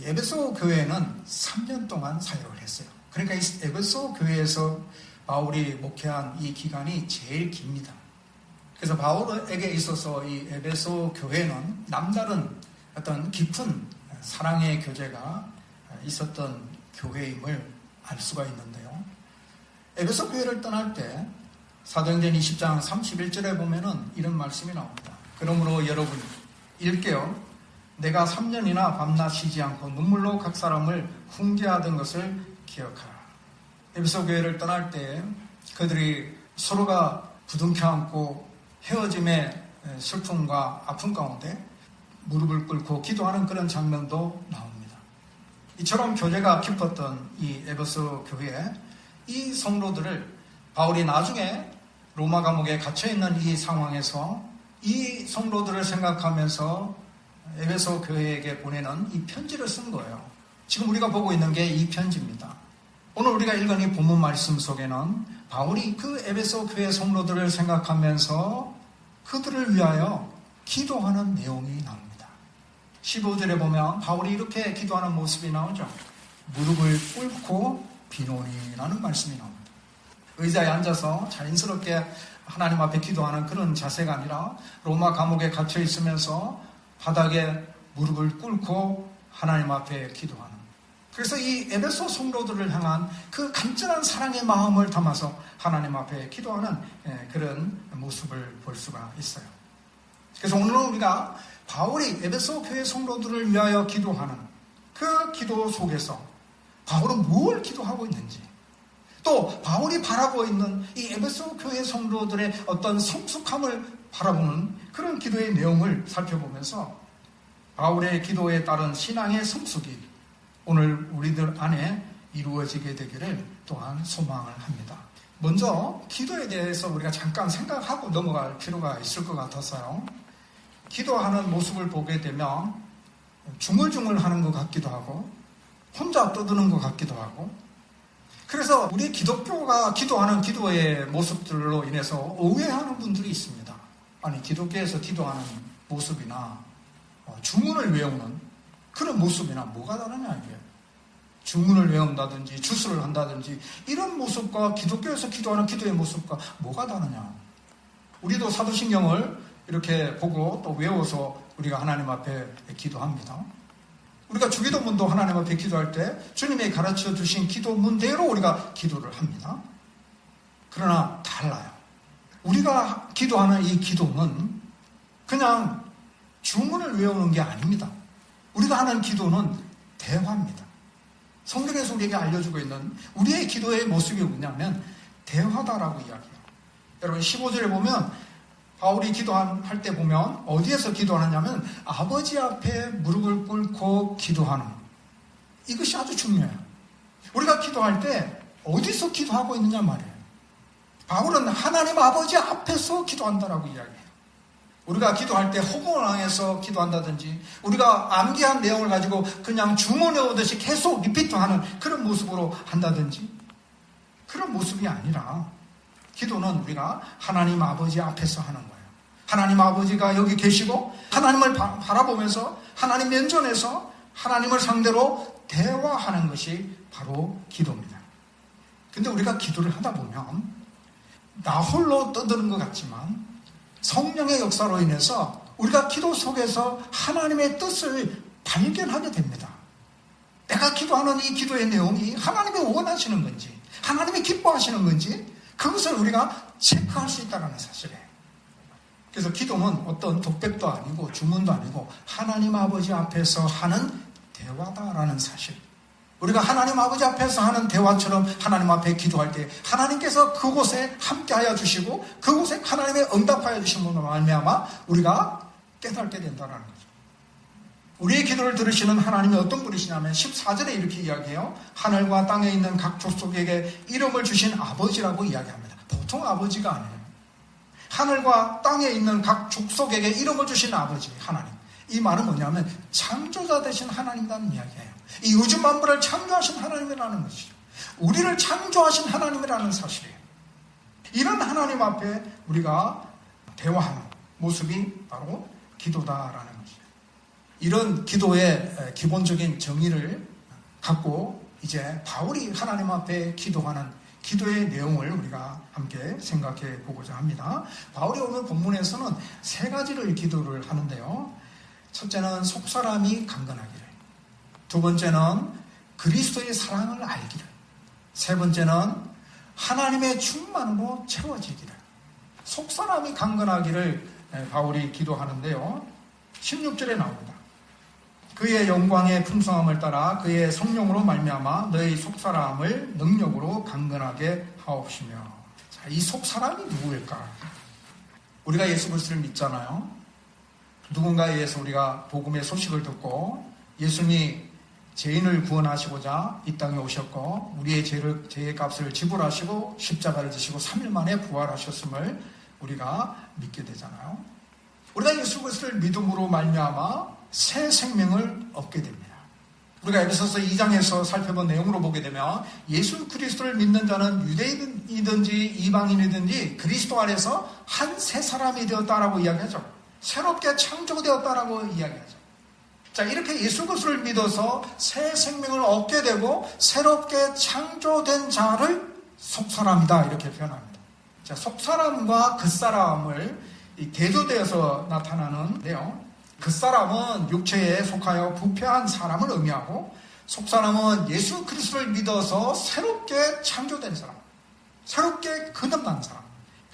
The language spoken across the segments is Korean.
에베소 교회는 3년 동안 사역을 했어요. 그러니까 이 에베소 교회에서 바울이 목회한 이 기간이 제일 깁니다. 그래서 바울에게 있어서 이 에베소 교회는 남다른 어떤 깊은 사랑의 교제가 있었던 교회임을 알 수가 있는데요. 에베소 교회를 떠날 때 사도행전 20장 31절에 보면은 이런 말씀이 나옵니다. 그러므로 여러분 읽게요. 내가 3년이나 밤낮 쉬지 않고 눈물로 각 사람을 훈계하던 것을 기억하라. 에베소 교회를 떠날 때 그들이 서로가 부둥켜 안고 헤어짐의 슬픔과 아픔 가운데 무릎을 꿇고 기도하는 그런 장면도 나옵니다. 이처럼 교제가 깊었던 이 에베소 교회에 이 성도들을 바울이 나중에 로마 감옥에 갇혀있는 이 상황에서 이 성도들을 생각하면서 에베소 교회에게 보내는 이 편지를 쓴 거예요. 지금 우리가 보고 있는 게 이 편지입니다. 오늘 우리가 읽은 이 본문 말씀 속에는 바울이 그 에베소 교회 성도들을 생각하면서 그들을 위하여 기도하는 내용이 나옵니다. 15절에 보면 바울이 이렇게 기도하는 모습이 나오죠. 무릎을 꿇고 비노니라는 말씀이 나옵니다. 의자에 앉아서 자연스럽게 하나님 앞에 기도하는 그런 자세가 아니라 로마 감옥에 갇혀 있으면서 바닥에 무릎을 꿇고 하나님 앞에 기도하는, 그래서 이 에베소 성도들을 향한 그 간절한 사랑의 마음을 담아서 하나님 앞에 기도하는 그런 모습을 볼 수가 있어요. 그래서 오늘은 우리가 바울이 에베소 교회 성도들을 위하여 기도하는 그 기도 속에서 바울은 무엇을 기도하고 있는지, 또 바울이 바라보고 있는 이 에베소 교회 성도들의 어떤 성숙함을 바라보는 그런 기도의 내용을 살펴보면서 바울의 기도에 따른 신앙의 성숙이 오늘 우리들 안에 이루어지게 되기를 또한 소망을 합니다. 먼저 기도에 대해서 우리가 잠깐 생각하고 넘어갈 필요가 있을 것 같아서요. 기도하는 모습을 보게 되면 중얼중얼하는 것 같기도 하고 혼자 떠드는 것 같기도 하고, 그래서 우리 기독교가 기도하는 기도의 모습들로 인해서 오해하는 분들이 있습니다. 아니, 기독교에서 기도하는 모습이나 주문을 외우는 그런 모습이나 뭐가 다르냐 이게. 주문을 외운다든지 주술을 한다든지 이런 모습과 기독교에서 기도하는 기도의 모습과 뭐가 다르냐. 우리도 사도신경을 이렇게 보고 또 외워서 우리가 하나님 앞에 기도합니다. 우리가 주기도문도 하나님 앞에 기도할 때 주님이 가르쳐 주신 기도문대로 우리가 기도를 합니다. 그러나 달라요. 우리가 기도하는 이 기도는 그냥 주문을 외우는 게 아닙니다. 우리가 하는 기도는 대화입니다. 성경에서 우리에게 알려주고 있는 우리의 기도의 모습이 뭐냐면 대화다라고 이야기해요. 여러분 15절에 보면 바울이 기도할 때 보면 어디에서 기도하느냐면 아버지 앞에 무릎을 꿇고 기도하는, 이것이 아주 중요해요. 우리가 기도할 때 어디서 기도하고 있느냐 말이에요. 바울은 하나님 아버지 앞에서 기도한다라고 이야기해요. 우리가 기도할 때 허공을 기도한다든지 우리가 암기한 내용을 가지고 그냥 주문해 오듯이 계속 리피트하는 그런 모습으로 한다든지 그런 모습이 아니라 기도는 우리가 하나님 아버지 앞에서 하는 거예요. 하나님 아버지가 여기 계시고 하나님을 바라보면서 하나님 면전에서 하나님을 상대로 대화하는 것이 바로 기도입니다. 근데 우리가 기도를 하다 보면 나 홀로 떠드는 것 같지만 성령의 역사로 인해서 우리가 기도 속에서 하나님의 뜻을 발견하게 됩니다. 내가 기도하는 이 기도의 내용이 하나님이 원하시는 건지 하나님이 기뻐하시는 건지 그것을 우리가 체크할 수 있다는 사실이에요. 그래서 기도는 어떤 독백도 아니고 주문도 아니고 하나님 아버지 앞에서 하는 대화다라는 사실. 우리가 하나님 아버지 앞에서 하는 대화처럼 하나님 앞에 기도할 때 하나님께서 그곳에 함께하여 주시고 그곳에 하나님의 응답하여 주심으로 말미암아 우리가 깨닫게 된다는 거죠. 우리의 기도를 들으시는 하나님이 어떤 분이시냐면 14절에 이렇게 이야기해요. 하늘과 땅에 있는 각 족속에게 이름을 주신 아버지라고 이야기합니다. 보통 아버지가 아니에요. 하늘과 땅에 있는 각 족속에게 이름을 주신 아버지 하나님. 이 말은 뭐냐면 창조자 되신 하나님이라는 이야기예요. 이 우주 만물을 창조하신 하나님이라는 것이죠. 우리를 창조하신 하나님이라는 사실이에요. 이런 하나님 앞에 우리가 대화하는 모습이 바로 기도다라는 것이죠. 이런 기도의 기본적인 정의를 갖고 이제 바울이 하나님 앞에 기도하는 기도의 내용을 우리가 함께 생각해 보고자 합니다. 바울이 오늘 본문에서는 세 가지를 기도를 하는데요. 첫째는 속사람이 강건하기를, 두 번째는 그리스도의 사랑을 알기를, 세 번째는 하나님의 충만으로 채워지기를. 속사람이 강건하기를 바울이 기도하는데요. 16절에 나옵니다. 그의 영광의 풍성함을 따라 그의 성령으로 말미암아 너희 속사람을 능력으로 강건하게 하옵시며. 자, 이 속사람이 누구일까? 우리가 예수 그리스도를 믿잖아요. 누군가에 의해서 우리가 복음의 소식을 듣고 예수님이 죄인을 구원하시고자 이 땅에 오셨고 우리의 죄의 값을 지불하시고 십자가를 지시고 3일 만에 부활하셨음을 우리가 믿게 되잖아요. 우리가 예수 그리스도를 믿음으로 말미암아 새 생명을 얻게 됩니다. 우리가 에베소서 2장에서 살펴본 내용으로 보게 되면 예수 그리스도를 믿는 자는 유대인이든지 이방인이든지 그리스도 안에서 한 새 사람이 되었다라고 이야기하죠. 새롭게 창조되었다라고 이야기하죠. 자, 이렇게 예수 그리스도를 믿어서 새 생명을 얻게 되고 새롭게 창조된 자를 속사람이다 이렇게 표현합니다. 자, 속사람과 겉사람을 대조되어서 나타나는데요. 겉사람은 육체에 속하여 부패한 사람을 의미하고 속사람은 예수 그리스도를 믿어서 새롭게 창조된 사람, 새롭게 거듭난 사람.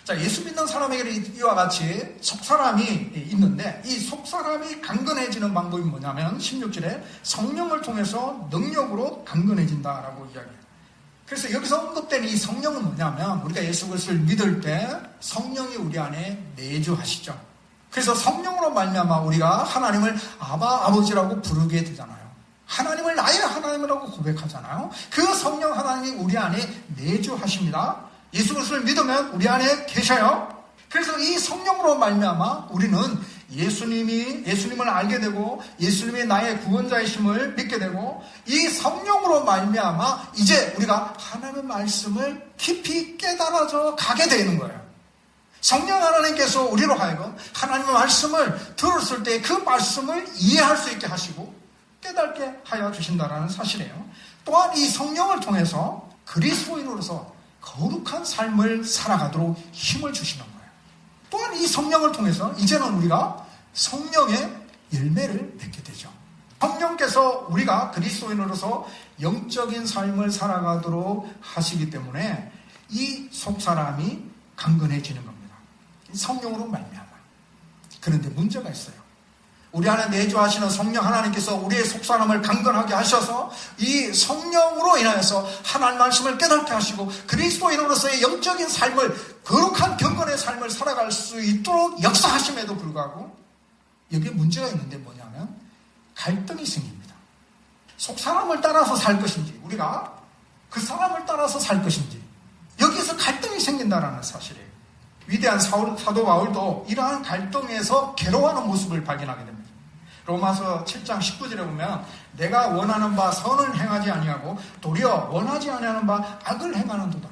자, 예수 믿는 사람에게는 이와 같이 속사람이 있는데 이 속사람이 강건해지는 방법이 뭐냐면 16절에 성령을 통해서 능력으로 강건해진다라고 이야기해요. 그래서 여기서 언급된 이 성령은 뭐냐면 우리가 예수 그리스도를 믿을 때 성령이 우리 안에 내주하시죠. 그래서 성령으로 말미암아 우리가 하나님을 아바 아버지라고 부르게 되잖아요. 하나님을 나의 하나님이라고 고백하잖아요. 그 성령 하나님이 우리 안에 내주하십니다. 예수 그리스도를 믿으면 우리 안에 계셔요. 그래서 이 성령으로 말미암아 우리는 예수님을 알게 되고 예수님이 나의 구원자이심을 믿게 되고 이 성령으로 말미암아 이제 우리가 하나님의 말씀을 깊이 깨달아져 가게 되는 거예요. 성령 하나님께서 우리로 하여금 하나님의 말씀을 들었을 때 그 말씀을 이해할 수 있게 하시고 깨닫게 하여 주신다는 사실이에요. 또한 이 성령을 통해서 그리스도인으로서 거룩한 삶을 살아가도록 힘을 주시는 거예요. 또한 이 성령을 통해서 이제는 우리가 성령의 열매를 맺게 되죠. 성령께서 우리가 그리스도인으로서 영적인 삶을 살아가도록 하시기 때문에 이 속사람이 강건해지는 겁니다. 성령으로 말미암아. 그런데 문제가 있어요. 우리 안에 내주하시는 성령 하나님께서 우리의 속사람을 강건하게 하셔서 이 성령으로 인하여서 하나님 말씀을 깨닫게 하시고 그리스도인으로서의 영적인 삶을 거룩한 경건의 삶을 살아갈 수 있도록 역사하심에도 불구하고 여기에 문제가 있는데 뭐냐면 갈등이 생깁니다. 속사람을 따라서 살 것인지 우리가 그 사람을 따라서 살 것인지 여기에서 갈등이 생긴다는 사실이에요. 위대한 사도 바울도 이러한 갈등에서 괴로워하는 모습을 발견하게 됩니다. 로마서 7장 19절에 보면 내가 원하는 바 선을 행하지 아니하고 도리어 원하지 아니하는 바 악을 행하는도다.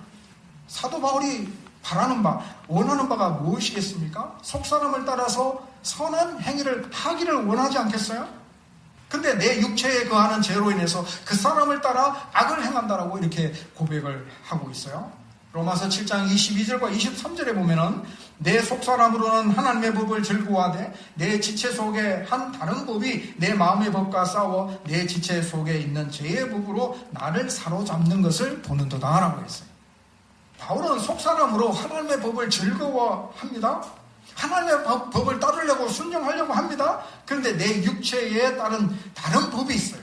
사도 바울이 바라는 바, 원하는 바가 무엇이겠습니까? 속사람을 따라서 선한 행위를 하기를 원하지 않겠어요? 근데 내 육체에 거하는 죄로 인해서 그 사람을 따라 악을 행한다라고 이렇게 고백을 하고 있어요. 로마서 7장 22절과 23절에 보면은 내 속사람으로는 하나님의 법을 즐거워하되 내 지체 속에 한 다른 법이 내 마음의 법과 싸워 내 지체 속에 있는 죄의 법으로 나를 사로잡는 것을 보는도다 라고 했어요. 바울은 속사람으로 하나님의 법을 즐거워합니다. 하나님의 법을 따르려고 순종하려고 합니다. 그런데 내 육체에 따른 다른 법이 있어요.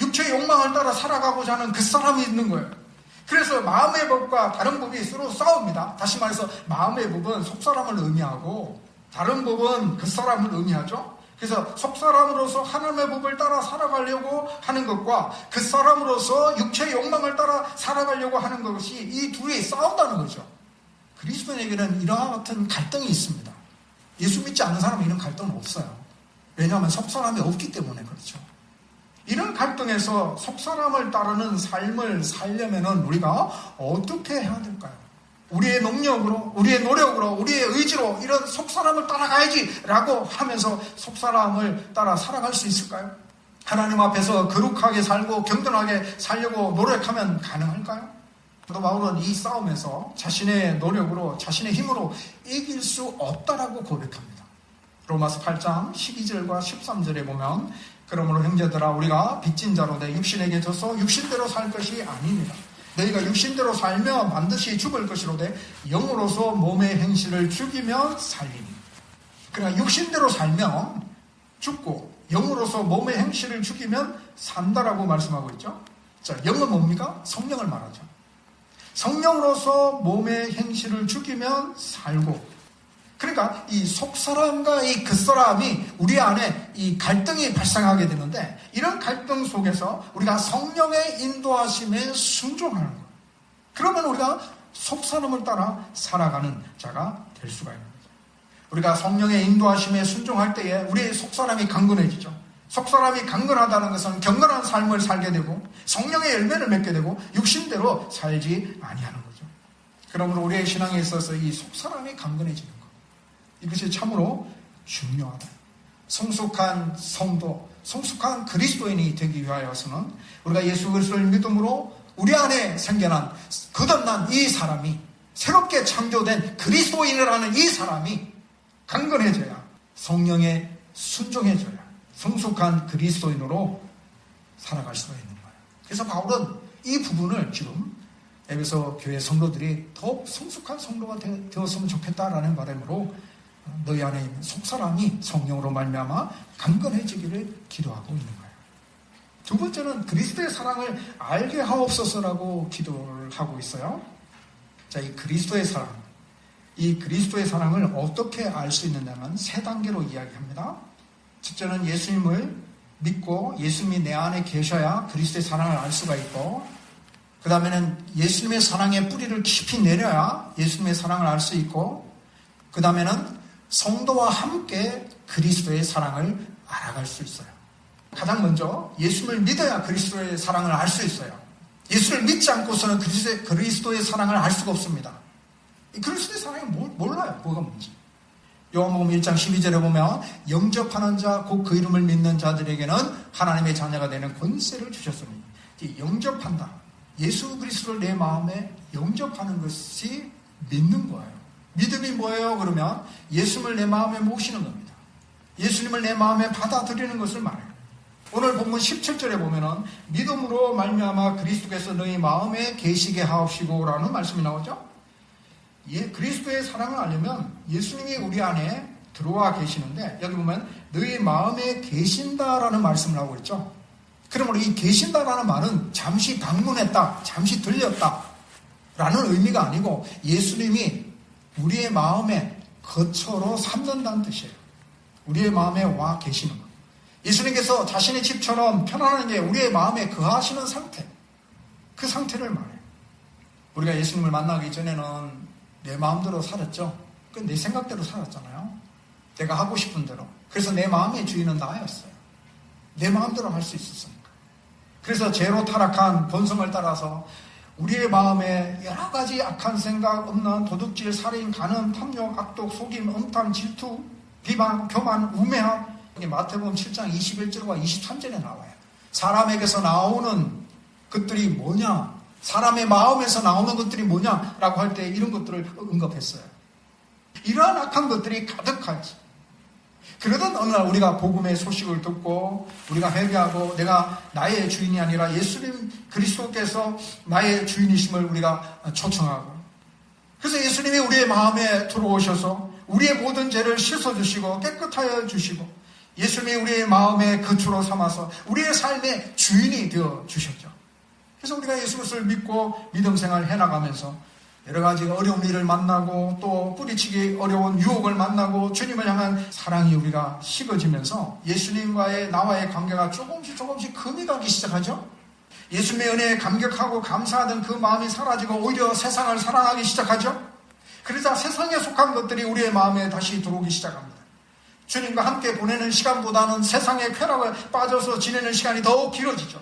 육체의 욕망을 따라 살아가고자 하는 그 사람이 있는 거예요. 그래서 마음의 법과 다른 법이 서로 싸웁니다. 다시 말해서 마음의 법은 속사람을 의미하고 다른 법은 그 사람을 의미하죠. 그래서 속사람으로서 하나님의 법을 따라 살아가려고 하는 것과 그 사람으로서 육체의 욕망을 따라 살아가려고 하는 것이 이 둘이 싸운다는 거죠. 그리스도인에게는 이러한 같은 갈등이 있습니다. 예수 믿지 않는 사람은 이런 갈등은 없어요. 왜냐하면 속사람이 없기 때문에 그렇죠. 이런 갈등에서 속사람을 따르는 삶을 살려면 우리가 어떻게 해야 될까요? 우리의 능력으로, 우리의 노력으로, 우리의 의지로 이런 속사람을 따라가야지 라고 하면서 속사람을 따라 살아갈 수 있을까요? 하나님 앞에서 거룩하게 살고 경건하게 살려고 노력하면 가능할까요? 또 바울은 이 싸움에서 자신의 노력으로, 자신의 힘으로 이길 수 없다라고 고백합니다. 로마서 8장 12절과 13절에 보면 그러므로 형제들아 우리가 빚진 자로 내 육신에게 져서 육신대로 살 것이 아닙니다. 너희가 육신대로 살면 반드시 죽을 것이로되 영으로서 몸의 행실을 죽이며 살리니. 그러나 육신대로 살면 죽고 영으로서 몸의 행실을 죽이면 산다라고 말씀하고 있죠. 자, 영은 뭡니까? 성령을 말하죠. 성령으로서 몸의 행실을 죽이면 살고. 그러니까 이 속사람과 이 겉사람이 우리 안에 이 갈등이 발생하게 되는데 이런 갈등 속에서 우리가 성령의 인도하심에 순종하는 거예요. 그러면 우리가 속사람을 따라 살아가는 자가 될 수가 있는 거죠. 우리가 성령의 인도하심에 순종할 때에 우리의 속사람이 강건해지죠. 속사람이 강건하다는 것은 경건한 삶을 살게 되고 성령의 열매를 맺게 되고 육신대로 살지 아니하는 거죠. 그러므로 우리의 신앙에 있어서 이 속사람이 강건해지는 것, 이것이 참으로 중요하다. 성숙한 성도, 성숙한 그리스도인이 되기 위하여서는 우리가 예수 그리스도를 믿음으로 우리 안에 생겨난 거듭난 이 사람이, 새롭게 창조된 그리스도인이라는 이 사람이 강건해져야, 성령에 순종해져야 성숙한 그리스도인으로 살아갈 수가 있는 거예요. 그래서 바울은 이 부분을 지금 에베소 교회 성도들이 더욱 성숙한 성도가 되었으면 좋겠다라는 바람으로 너희 안에 있는 속사람이 성령으로 말미암아 강건해지기를 기도하고 있는 거예요. 두 번째는 그리스도의 사랑을 알게 하옵소서라고 기도를 하고 있어요. 자, 이 그리스도의 사랑, 이 그리스도의 사랑을 어떻게 알 수 있느냐면 세 단계로 이야기합니다. 첫째는 예수님을 믿고 예수님이 내 안에 계셔야 그리스도의 사랑을 알 수가 있고, 그 다음에는 예수님의 사랑의 뿌리를 깊이 내려야 예수님의 사랑을 알 수 있고, 그 다음에는 성도와 함께 그리스도의 사랑을 알아갈 수 있어요. 가장 먼저 예수님을 믿어야 그리스도의 사랑을 알 수 있어요. 예수를 믿지 않고서는 그리스도의 사랑을 알 수가 없습니다. 그리스도의 사랑이 몰라요. 뭐가 뭔지. 요한복음 1장 12절에 보면 영접하는 자, 곧 그 이름을 믿는 자들에게는 하나님의 자녀가 되는 권세를 주셨으니. 영접한다. 예수 그리스도를 내 마음에 영접하는 것이 믿는 거예요. 믿음이 뭐예요? 그러면 예수님을 내 마음에 모시는 겁니다. 예수님을 내 마음에 받아들이는 것을 말해요. 오늘 본문 17절에 보면은 믿음으로 말미암아 그리스도께서 너희 마음에 계시게 하옵시고 라는 말씀이 나오죠. 그리스도의 사랑을 알려면 예수님이 우리 안에 들어와 계시는데, 여기 보면 너희 마음에 계신다라는 말씀을 하고 있죠. 그러므로 이 계신다라는 말은 잠시 방문했다, 잠시 들렸다 라는 의미가 아니고 예수님이 우리의 마음에 거처로 삼는다는 뜻이에요. 우리의 마음에 와 계시는 것. 예수님께서 자신의 집처럼 편안하게 우리의 마음에 거하시는 상태, 그 상태를 말해요. 우리가 예수님을 만나기 전에는 내 마음대로 살았죠. 내 생각대로 살았잖아요. 내가 하고 싶은 대로. 그래서 내 마음의 주인은 나였어요. 내 마음대로 할 수 있었으니까. 그래서 죄로 타락한 본성을 따라서 우리의 마음에 여러 가지 악한 생각, 음란, 도둑질, 살인, 간음, 탐욕, 악독, 속임, 음탕, 질투, 비방, 교만, 우매함. 마태복음 7장 21절과 23절에 나와요. 사람에게서 나오는 것들이 뭐냐? 사람의 마음에서 나오는 것들이 뭐냐라고 할 때 이런 것들을 언급했어요. 이러한 악한 것들이 가득하지. 그러던 어느 날 우리가 복음의 소식을 듣고 우리가 회개하고 내가 나의 주인이 아니라 예수님 그리스도께서 나의 주인이심을 우리가 초청하고, 그래서 예수님이 우리의 마음에 들어오셔서 우리의 모든 죄를 씻어주시고 깨끗하여 주시고 예수님이 우리의 마음의 거처로 삼아서 우리의 삶의 주인이 되어 주셨죠. 그래서 우리가 예수 그리스도를 믿고 믿음 생활을 해나가면서 여러 가지 어려운 일을 만나고 또 뿌리치기 어려운 유혹을 만나고 주님을 향한 사랑이 우리가 식어지면서 예수님과의 나와의 관계가 조금씩 금이 가기 시작하죠. 예수님의 은혜에 감격하고 감사하던 그 마음이 사라지고 오히려 세상을 사랑하기 시작하죠. 그러자 세상에 속한 것들이 우리의 마음에 다시 들어오기 시작합니다. 주님과 함께 보내는 시간보다는 세상의 쾌락에 빠져서 지내는 시간이 더욱 길어지죠.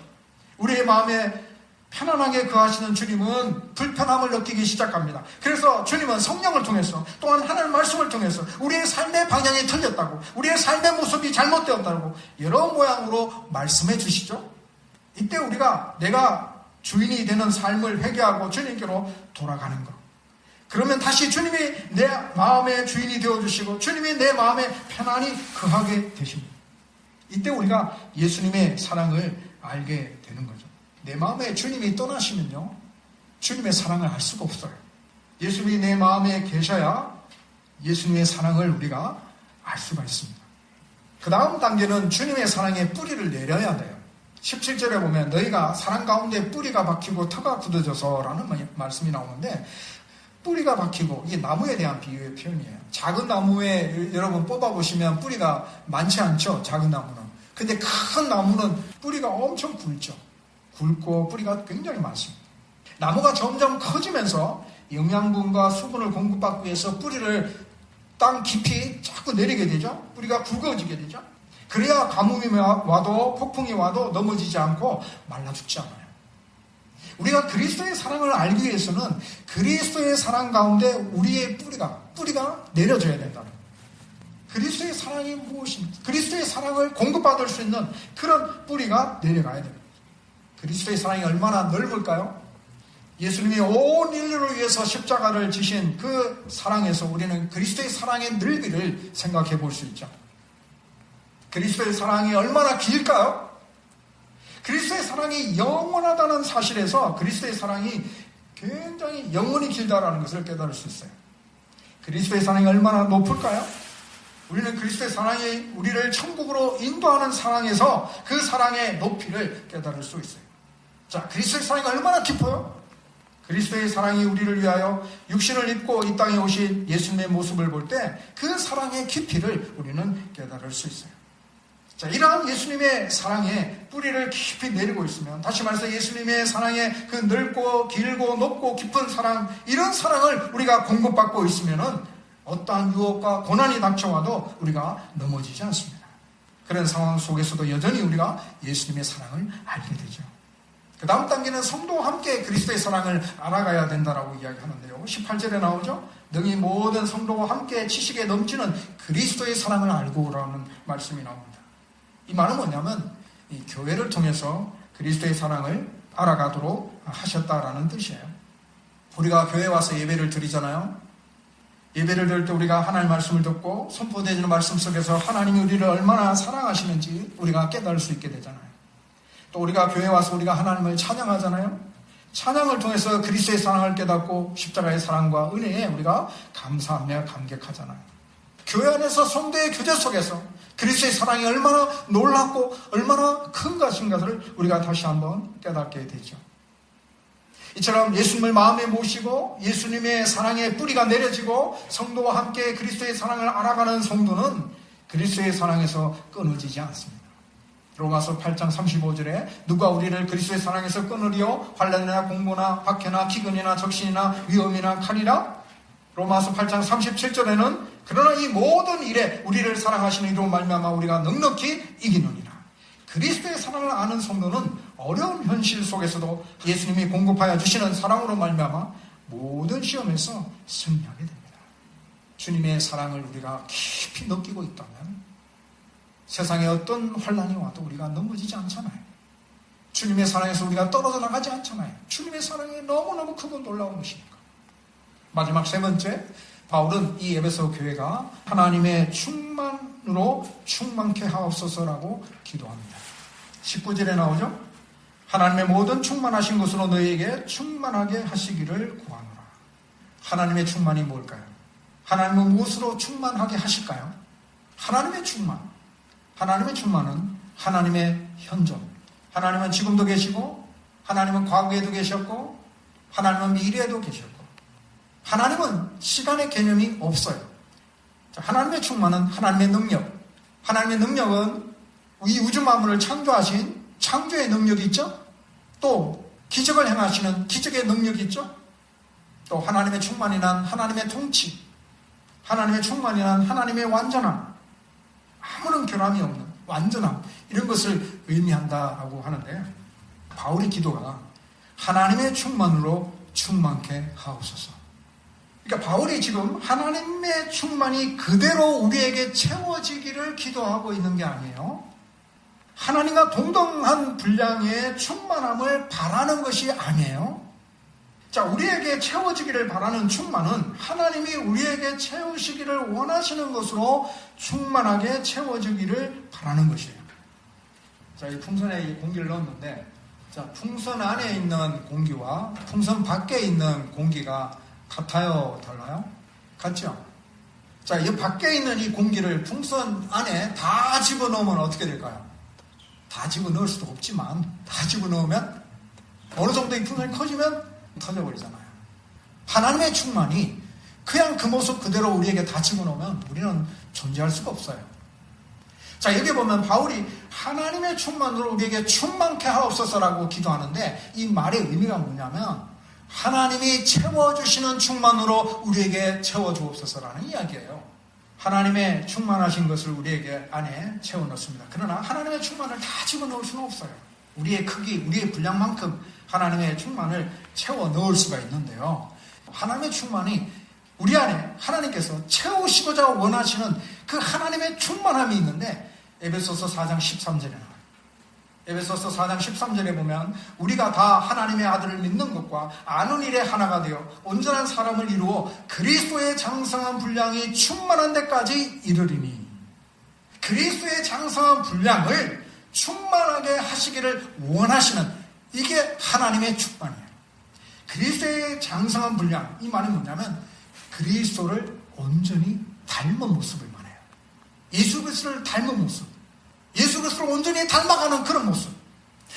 우리의 마음에 편안하게 거하시는 주님은 불편함을 느끼기 시작합니다. 그래서 주님은 성령을 통해서 또한 하나님 말씀을 통해서 우리의 삶의 방향이 틀렸다고, 우리의 삶의 모습이 잘못되었다고 여러 모양으로 말씀해 주시죠. 이때 우리가 내가 주인이 되는 삶을 회개하고 주님께로 돌아가는 것. 그러면 다시 주님이 내 마음의 주인이 되어주시고 주님이 내 마음에 편안히 거하게 되십니다. 이때 우리가 예수님의 사랑을 알게 되는 거죠. 내 마음에 주님이 떠나시면요, 주님의 사랑을 알 수가 없어요. 예수님이 내 마음에 계셔야 예수님의 사랑을 우리가 알 수가 있습니다. 그 다음 단계는 주님의 사랑에 뿌리를 내려야 돼요. 17절에 보면 너희가 사랑 가운데 뿌리가 박히고 터가 굳어져서 라는 말씀이 나오는데, 뿌리가 박히고, 이게 나무에 대한 비유의 표현이에요. 작은 나무에 여러분 뽑아보시면 뿌리가 많지 않죠, 작은 나무는. 근데 큰 나무는 뿌리가 엄청 굵죠. 굵고 뿌리가 굉장히 많습니다. 나무가 점점 커지면서 영양분과 수분을 공급받기 위해서 뿌리를 땅 깊이 자꾸 내리게 되죠. 뿌리가 굵어지게 되죠. 그래야 가뭄이 와도 폭풍이 와도 넘어지지 않고 말라 죽지 않아요. 우리가 그리스도의 사랑을 알기 위해서는 그리스도의 사랑 가운데 우리의 뿌리가 내려져야 된다는 거예요. 그리스도의 사랑이 무엇입니까? 그리스도의 사랑을 공급받을 수 있는 그런 뿌리가 내려가야 됩니다. 그리스도의 사랑이 얼마나 넓을까요? 예수님이 온 인류를 위해서 십자가를 지신 그 사랑에서 우리는 그리스도의 사랑의 넓이를 생각해 볼 수 있죠. 그리스도의 사랑이 얼마나 길까요? 그리스도의 사랑이 영원하다는 사실에서 그리스도의 사랑이 굉장히 영원히 길다라는 것을 깨달을 수 있어요. 그리스도의 사랑이 얼마나 높을까요? 우리는 그리스도의 사랑이 우리를 천국으로 인도하는 사랑에서 그 사랑의 높이를 깨달을 수 있어요. 자, 그리스도의 사랑이 얼마나 깊어요? 그리스도의 사랑이 우리를 위하여 육신을 입고 이 땅에 오신 예수님의 모습을 볼 때 그 사랑의 깊이를 우리는 깨달을 수 있어요. 자, 이러한 예수님의 사랑에 뿌리를 깊이 내리고 있으면, 다시 말해서 예수님의 사랑에 그 넓고 길고 높고 깊은 사랑, 이런 사랑을 우리가 공급받고 있으면은 어떠한 유혹과 고난이 닥쳐와도 우리가 넘어지지 않습니다. 그런 상황 속에서도 여전히 우리가 예수님의 사랑을 알게 되죠. 그 다음 단계는 성도와 함께 그리스도의 사랑을 알아가야 된다라고 이야기하는데요. 18절에 나오죠. 너희 모든 성도와 함께 지식에 넘치는 그리스도의 사랑을 알고라는 말씀이 나옵니다. 이 말은 뭐냐면 이 교회를 통해서 그리스도의 사랑을 알아가도록 하셨다라는 뜻이에요. 우리가 교회에 와서 예배를 드리잖아요. 예배를 드릴 때 우리가 하나님의 말씀을 듣고 선포되는 말씀 속에서 하나님이 우리를 얼마나 사랑하시는지 우리가 깨달을 수 있게 되잖아요. 또 우리가 교회에 와서 우리가 하나님을 찬양하잖아요. 찬양을 통해서 그리스도의 사랑을 깨닫고 십자가의 사랑과 은혜에 우리가 감사하며 감격하잖아요. 교회 안에서 성도의 교제 속에서 그리스도의 사랑이 얼마나 놀랍고 얼마나 큰 것인가를 우리가 다시 한번 깨닫게 되죠. 이처럼 예수님을 마음에 모시고 예수님의 사랑의 뿌리가 내려지고 성도와 함께 그리스도의 사랑을 알아가는 성도는 그리스도의 사랑에서 끊어지지 않습니다. 로마서 8장 35절에 누가 우리를 그리스도의 사랑에서 끊으리요? 환난이나 공고나 박해나 기근이나 적신이나 위험이나 칼이라? 로마서 8장 37절에는 그러나 이 모든 일에 우리를 사랑하시는 이로 말미암아 우리가 넉넉히 이기느니라. 그리스도의 사랑을 아는 성도는 어려운 현실 속에서도 예수님이 공급하여 주시는 사랑으로 말미암아 모든 시험에서 승리하게 됩니다. 주님의 사랑을 우리가 깊이 느끼고 있다면 세상에 어떤 환난이 와도 우리가 넘어지지 않잖아요. 주님의 사랑에서 우리가 떨어져 나가지 않잖아요. 주님의 사랑이 너무너무 크고 놀라운 것이니까. 마지막 세 번째, 바울은 이 에베소 교회가 하나님의 충만으로 충만케 하옵소서라고 기도합니다. 19절에 나오죠. 하나님의 모든 충만하신 것으로 너희에게 충만하게 하시기를 구하노라. 하나님의 충만이 뭘까요? 하나님은 무엇으로 충만하게 하실까요? 하나님의 충만. 하나님의 충만은 하나님의 현존. 하나님은 지금도 계시고 하나님은 과거에도 계셨고 하나님은 미래에도 계셨고 하나님은 시간의 개념이 없어요. 하나님의 충만은 하나님의 능력. 하나님의 능력은 이 우주 만물을 창조하신 창조의 능력이 있죠. 또 기적을 행하시는 기적의 능력이 있죠. 또 하나님의 충만이 난 하나님의 통치. 하나님의 충만이 난 하나님의 완전함. 아무런 결함이 없는 완전함. 이런 것을 의미한다라고 하는데 바울의 기도가 하나님의 충만으로 충만케 하옵소서. 그러니까 바울이 지금 하나님의 충만이 그대로 우리에게 채워지기를 기도하고 있는 게 아니에요. 하나님과 동등한 분량의 충만함을 바라는 것이 아니에요. 자, 우리에게 채워지기를 바라는 충만은 하나님이 우리에게 채우시기를 원하시는 것으로 충만하게 채워지기를 바라는 것이에요. 자, 이 풍선에 이 공기를 넣었는데, 자, 풍선 안에 있는 공기와 풍선 밖에 있는 공기가 같아요? 달라요? 같죠? 자, 이 밖에 있는 이 공기를 풍선 안에 다 집어넣으면 어떻게 될까요? 다 집어넣을 수도 없지만, 다 집어넣으면 어느 정도 이 풍선이 커지면 터져버리잖아요. 하나님의 충만이 그냥 그 모습 그대로 우리에게 다 집어넣으면 우리는 존재할 수가 없어요. 자, 여기 보면 바울이 하나님의 충만으로 우리에게 충만케 하옵소서라고 기도하는데, 이 말의 의미가 뭐냐면 하나님이 채워주시는 충만으로 우리에게 채워주옵소서라는 이야기예요. 하나님의 충만하신 것을 우리에게 안에 채워넣습니다. 그러나 하나님의 충만을 다 집어넣을 수는 없어요. 우리의 크기, 우리의 분량만큼 하나님의 충만을 채워넣을 수가 있는데요. 하나님의 충만이 우리 안에 하나님께서 채우시고자 원하시는 그 하나님의 충만함이 있는데, 에베소서 4장 13절에 나와요. 에베소서 4장 13절에 보면 우리가 다 하나님의 아들을 믿는 것과 아는 일에 하나가 되어 온전한 사람을 이루어 그리스도의 장성한 분량이 충만한 데까지 이르리니, 그리스도의 장성한 분량을 충만하게 하시기를 원하시는, 이게 하나님의 충만이에요. 그리스도의 장성한 분량, 이 말은 뭐냐면 그리스도를 온전히 닮은 모습을 말해요. 예수 그리스도를 닮은 모습, 예수 그리스도를 온전히 닮아가는 그런 모습.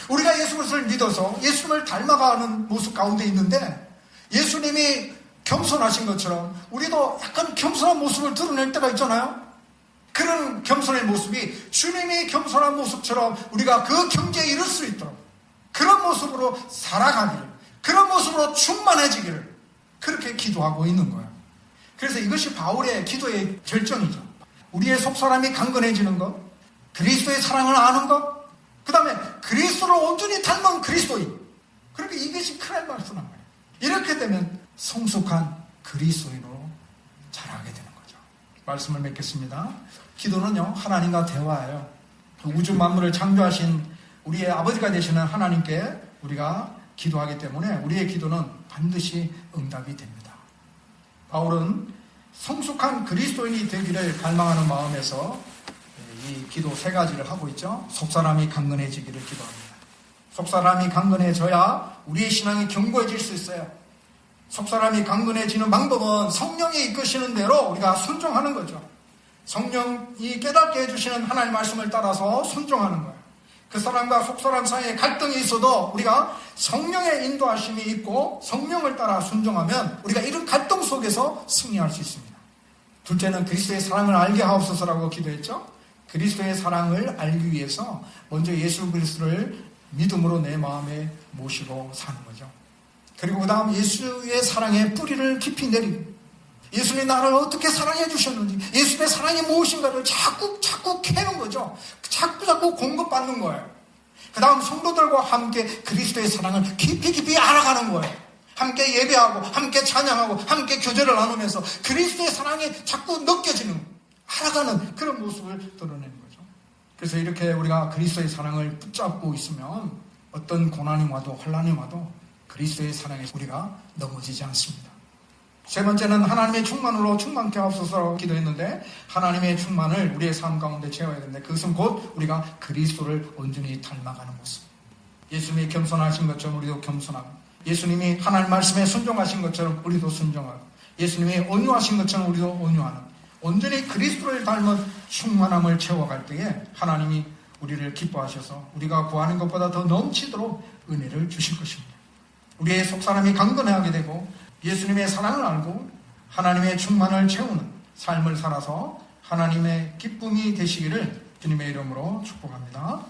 우리가 예수 그리스도를 믿어서 예수님을 닮아가는 모습 가운데 있는데, 예수님이 겸손하신 것처럼 우리도 약간 겸손한 모습을 드러낼 때가 있잖아요. 그런 겸손의 모습이 주님이 겸손한 모습처럼 우리가 그 경지에 이를 수 있도록, 그런 모습으로 살아가기를, 그런 모습으로 충만해지기를 그렇게 기도하고 있는 거예요. 그래서 이것이 바울의 기도의 결정이죠. 우리의 속사람이 강건해지는 것, 그리스도의 사랑을 아는 것, 그 다음에 그리스도를 온전히 닮은 그리스도인. 그러니까 이것이 크라이마스란 말이에요. 이렇게 되면 성숙한 그리스도인으로 자라게 되는 거죠. 말씀을 맺겠습니다. 기도는요, 하나님과 대화예요. 우주 만물을 창조하신 우리의 아버지가 되시는 하나님께 우리가 기도하기 때문에 우리의 기도는 반드시 응답이 됩니다. 바울은 성숙한 그리스도인이 되기를 갈망하는 마음에서 이 기도 3가지를 하고 있죠. 속사람이 강건해지기를 기도합니다. 속사람이 강건해져야 우리의 신앙이 견고해질 수 있어요. 속사람이 강건해지는 방법은 성령이 이끄시는 대로 우리가 순종하는 거죠. 성령이 깨닫게 해주시는 하나님의 말씀을 따라서 순종하는 거예요. 그 사람과 속사람 사이에 갈등이 있어도 우리가 성령의 인도하심이 있고 성령을 따라 순종하면 우리가 이런 갈등 속에서 승리할 수 있습니다. 둘째는 그리스도의 사랑을 알게 하옵소서라고 기도했죠. 그리스도의 사랑을 알기 위해서 먼저 예수 그리스도를 믿음으로 내 마음에 모시고 사는 거죠. 그리고 그 다음 예수의 사랑의 뿌리를 깊이 내리고, 예수님이 나를 어떻게 사랑해 주셨는지, 예수님의 사랑이 무엇인가를 자꾸 캐는 거죠. 자꾸 공급받는 거예요. 그 다음 성도들과 함께 그리스도의 사랑을 깊이 알아가는 거예요. 함께 예배하고 함께 찬양하고 함께 교제를 나누면서 그리스도의 사랑이 자꾸 느껴지는, 알아가는 그런 모습을 드러내는 거죠. 그래서 이렇게 우리가 그리스도의 사랑을 붙잡고 있으면 어떤 고난이 와도 환난이 와도 그리스도의 사랑에 우리가 넘어지지 않습니다. 세 번째는 하나님의 충만으로 충만케 하옵소서라고 기도했는데, 하나님의 충만을 우리의 삶 가운데 채워야 되는데, 그것은 곧 우리가 그리스도를 온전히 닮아가는 모습. 예수님이 겸손하신 것처럼 우리도 겸손하고, 예수님이 하나님 말씀에 순종하신 것처럼 우리도 순종하고, 예수님이 온유하신 것처럼 우리도 온유하는, 온전히 그리스도를 닮은 충만함을 채워갈 때에 하나님이 우리를 기뻐하셔서 우리가 구하는 것보다 더 넘치도록 은혜를 주실 것입니다. 우리의 속사람이 강건하게 되고 예수님의 사랑을 알고 하나님의 충만을 채우는 삶을 살아서 하나님의 기쁨이 되시기를 주님의 이름으로 축복합니다.